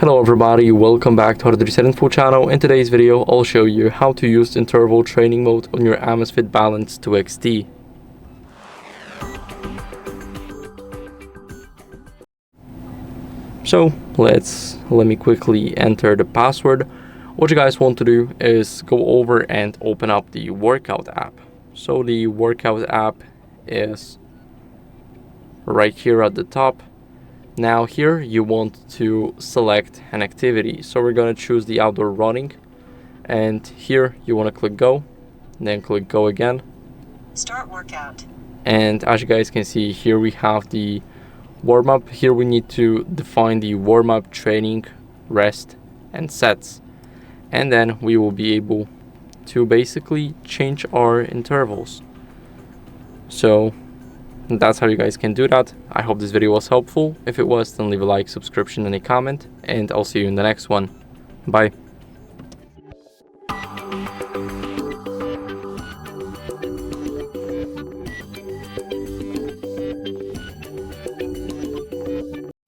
Hello everybody, welcome back to HardReset.Info channel. In today's video, I'll show you how to use interval training mode on your AMAZFIT Balance 2XT. So let me quickly enter the password. What you guys want to do is go over and open up the workout app. So the workout app is right here at the top. Now here you want to select an activity. So we're going to choose the outdoor running, and here you want to click go, and then click go again. Start workout. And as you guys can see, here we have the warm up. Here we need to define the warm up, training, rest, and sets. And then we will be able to basically change our intervals. So that's how you guys can do that. I hope this video was helpful. If it was, then leave a like, subscription, and a comment, and I'll see you in the next one. Bye.